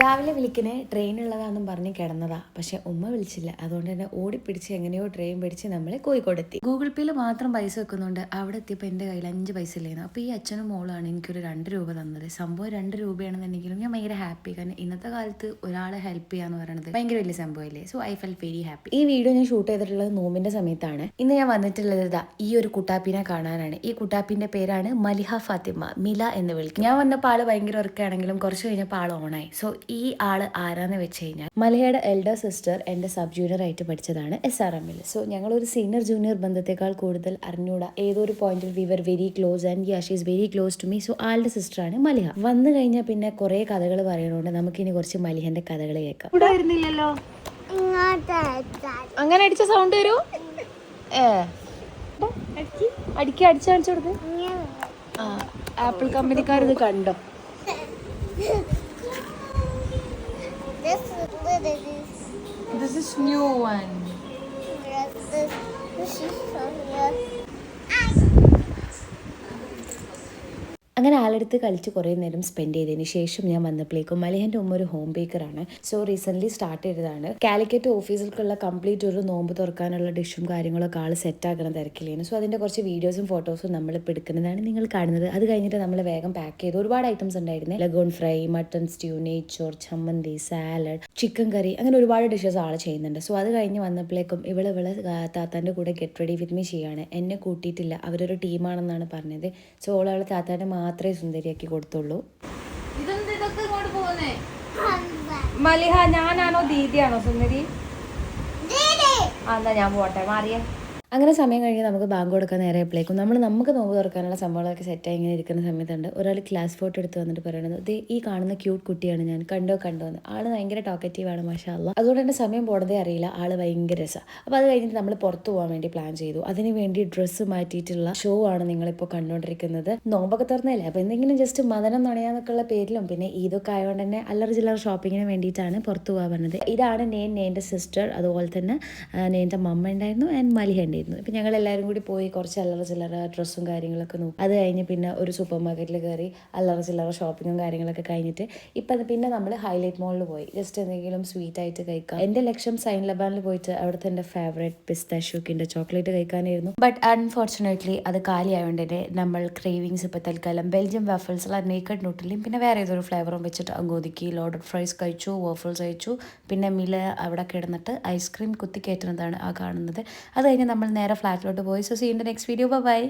രാവിലെ വിളിക്കണേ ട്രെയിൻ ഉള്ളതാണെന്നും പറഞ്ഞ് കിടന്നതാ. പക്ഷെ ഉമ്മ വിളിച്ചില്ല. അതുകൊണ്ട് തന്നെ ഓടിപ്പിടിച്ച് എങ്ങനെയോ ട്രെയിൻ പിടിച്ച് നമ്മൾ കോഴിക്കോട് എത്തി. ഗൂഗിൾ പേയിൽ മാത്രം പൈസ വെക്കുന്നുണ്ട്. അവിടെ എത്തിയപ്പോൾ എൻ്റെ കയ്യിൽ 5 പൈസ ഇല്ലായിരുന്നു. അപ്പോൾ ഈ അച്ഛനും മോളാണ് എനിക്കൊരു 2 രൂപ തന്നത്. സംഭവം 2 രൂപയാണെന്നുണ്ടെങ്കിലും ഞാൻ ഭയങ്കര ഹാപ്പി. കാരണം ഇന്നത്തെ കാലത്ത് ഒരാളെ ഹെൽപ്പ് ചെയ്യാന്ന് പറയുന്നത് ഭയങ്കര വലിയ സംഭവമല്ലേ. So I feel very happy. ഈ വീഡിയോ ഞാൻ ഷൂട്ട് ചെയ്തിട്ടുള്ളത് നോമ്പിന്റെ സമയത്താണ്. ഇന്ന് ഞാൻ വന്നിട്ടുള്ളത് ഇതാ ഈ ഒരു കുട്ടാപ്പിനെ കാണാനാണ്. ഈ കുട്ടാപ്പിന്റെ പേരാണ് മലിഹ ഫാത്തിമ, മില എന്ന് വിളിക്കും. ഞാൻ വന്നപ്പോൾ ആള് ഭയങ്കര ഉറക്കാണെങ്കിലും കുറച്ച് കഴിഞ്ഞപ്പോൾ ആൾ ഓണായി. സോ ഈ ആള് ആരാന്ന് വെച്ച് കഴിഞ്ഞാൽ മലഹയുടെ എൽഡർ സിസ്റ്റർ എൻ്റെ സബ് ജൂനിയർ ആയിട്ട് പഠിച്ചതാണ് SRM-ൽ. സോ ഞങ്ങളൊരു സീനിയർ ജൂനിയർ ബന്ധത്തെക്കാൾ കൂടുതൽ അറിഞ്ഞൂടാ. ഏതോ ഒരു പോയിന്റിൽ we were very close and yeah she is very close to me. So ആളുടെ സിസ്റ്ററാണ് മലിഹ. വന്നു കഴിഞ്ഞാൽ പിന്നെ കുറേ കഥകൾ പറയണോണ്ട് നമുക്കിനി കുറച്ച് മലിഹന്റെ കഥകൾ കേൾക്കാം. ഇവിടെ വരുന്നില്ലല്ലോ, അങ്ങനെ അടിച്ച സൗണ്ട് വരൂ. അടിക്ക അടിച്ചു കാണിച്ചു കൊടുത്ത്. ആ ആപ്പിൾ കമ്പനിക്കാർ ഇത് കണ്ടോ? This is new one. This is so new. അങ്ങനെ ആളെടുത്ത് കളിച്ച് കുറേ നേരം സ്പെൻഡ് ചെയ്തതിന് ശേഷം ഞാൻ വന്നപ്പോഴേക്കും മലിഹൻ്റെ ഉമ്മ ഒരു ഹോം ബേക്കറാണ്. സോ റീസെൻ്റ്ലി സ്റ്റാർട്ട് ചെയ്തതാണ്. കാലിക്കറ്റ് ഓഫീസിലേക്കുള്ള കംപ്ലീറ്റ് ഒരു നോമ്പ് തുറക്കാനുള്ള ഡിഷും കാര്യങ്ങളൊക്കെ ആൾ സെറ്റാക്കണം തിരക്കില്ലേന്. സോ അതിൻ്റെ കുറച്ച് വീഡിയോസും ഫോട്ടോസും നമ്മളിപ്പോൾ എടുക്കുന്നതാണ് നിങ്ങൾ കാണുന്നത്. അത് കഴിഞ്ഞിട്ട് നമ്മൾ വേഗം പാക്ക് ചെയ്തു. ഒരുപാട് ഐറ്റംസ് ഉണ്ടായിരുന്നു. ലഗോൺ ഫ്രൈ, മട്ടൺ സ്റ്റ്യൂ, നെയ്ച്ചോർ, ചമ്മന്തി, സാലഡ്, ചിക്കൻ കറി, അങ്ങനെ ഒരുപാട് ഡിഷസ് ആൾ ചെയ്യുന്നുണ്ട്. സോ അത് കഴിഞ്ഞ് വന്നപ്പോഴേക്കും ഇവളെ താത്താൻ്റെ കൂടെ ഗെറ്റ് റെഡി വിത്ത് മീ ചെയ്യാണ്. എന്നെ കൂട്ടിയിട്ടില്ല, അവരൊരു ടീമാണെന്നാണ് പറഞ്ഞത്. സോ അവളെ താത്താൻ്റെ മാത്രമേ സുന്ദരിയാക്കി കൊടുത്തുള്ളൂ. മലിഹ, ഞാനാണോ ദീദിയാണോ സുന്ദരി? എന്നാ ഞാൻ പോട്ടെ, മാറിയ. അങ്ങനെ സമയം കഴിഞ്ഞ് നമുക്ക് ബാങ്ക് കൊടുക്കാൻ നേരെയപ്പോഴേക്കും നമുക്ക് നോമ്പ് തുറക്കാനുള്ള സംഭവങ്ങളൊക്കെ സെറ്റായി ഇങ്ങനെ ഇരിക്കുന്ന സമയത്തുണ്ട് ഒരാൾ ക്ലാസ് ഫോട്ടോ എടുത്ത് വന്നിട്ട് പറയുന്നത്, ഈ കാണുന്ന ക്യൂട്ട് കുട്ടിയാണ് ഞാൻ, കണ്ടോ എന്ന്. ആള് ഭയങ്കര ടോക്കറ്റീവാണ്, മാഷാ അല്ലാ. അതുകൊണ്ട് തന്നെ സമയം പോണതേ അറിയില്ല. ആള് ഭയങ്കര രസമാണ്. അപ്പോൾ അത് കഴിഞ്ഞിട്ട് നമ്മൾ പുറത്ത് പോകാൻ വേണ്ടി പ്ലാൻ ചെയ്തു. അതിന് വേണ്ടി ഡ്രസ്സ് മാറ്റിയിട്ടുള്ള ഷോ ആണ് നിങ്ങളിപ്പോൾ കണ്ടുകൊണ്ടിരിക്കുന്നത്. നോമ്പൊക്കെ തുറന്നല്ലേ, അപ്പോൾ എന്തെങ്കിലും ജസ്റ്റ് മദനം നുണയാന്നൊക്കെയുള്ള പേരിലും പിന്നെ ഇതൊക്കെ ആയതുകൊണ്ട് തന്നെ അല്ലറ ചില്ലറ ഷോപ്പിങ്ങിന് വേണ്ടിയിട്ടാണ് പുറത്ത് പോകാൻ പറഞ്ഞത്. ഇതാണ് നെയിൻ്റെ സിസ്റ്റർ, അതുപോലെ തന്നെ നെയിൻ്റെ മമ്മ ഉണ്ടായിരുന്നു ആൻഡ് മലിഹ ഉണ്ടായിരുന്നു. ഇപ്പം ഞങ്ങൾ എല്ലാവരും കൂടി പോയി കുറച്ച് അല്ലറ ചില്ലറ ഡ്രസ്സും കാര്യങ്ങളൊക്കെ നോക്കും. അത് കഴിഞ്ഞ് പിന്നെ ഒരു സൂപ്പർ മാർക്കറ്റിൽ കയറി അല്ലറ ചില്ലറ ഷോപ്പിങ്ങും കാര്യങ്ങളൊക്കെ കഴിഞ്ഞിട്ട് പിന്നെ നമ്മൾ ഹൈലൈറ്റ് മോളിൽ പോയി ജസ്റ്റ് എന്തെങ്കിലും സ്വീറ്റ് ആയിട്ട് കഴിക്കാം. എൻ്റെ ലക്ഷ്യം സൈൻ ലബാനിൽ പോയിട്ട് അവിടുത്തെ എൻ്റെ ഫേവറേറ്റ് പിസ്താഷ്യൂക്കിൻ്റെ ചോക്ലേറ്റ് കഴിക്കാനായിരുന്നു. ബട്ട് അൺഫോർച്ചുനേറ്റ്ലി അത് കാലിയായതുകൊണ്ട് തന്നെ നമ്മൾ ക്രേവിങ്സ് ഇപ്പോൾ തൽക്കാലം ബെൽജിയം വാഫിൾസുള്ള നേക്കഡ് ന്യൂട്രലും പിന്നെ വേറെ ഏതൊരു ഫ്ലേവറും വെച്ചിട്ട് അങ്ങോതിക്ക് ലോഡഡ് ഫ്രൈസ് കഴിച്ചു, വാഫിൾസ് കഴിച്ചു. പിന്നെ മില അവിടെ കിടന്നിട്ട് ഐസ്ക്രീം കുത്തി കയറ്റുന്നതാണ് ആ കാണുന്നത്. അത് കഴിഞ്ഞ് നമ്മൾ നേരെ ഫ്ലാറ്റിലോട്ട് പോയി. So see in the next video. By.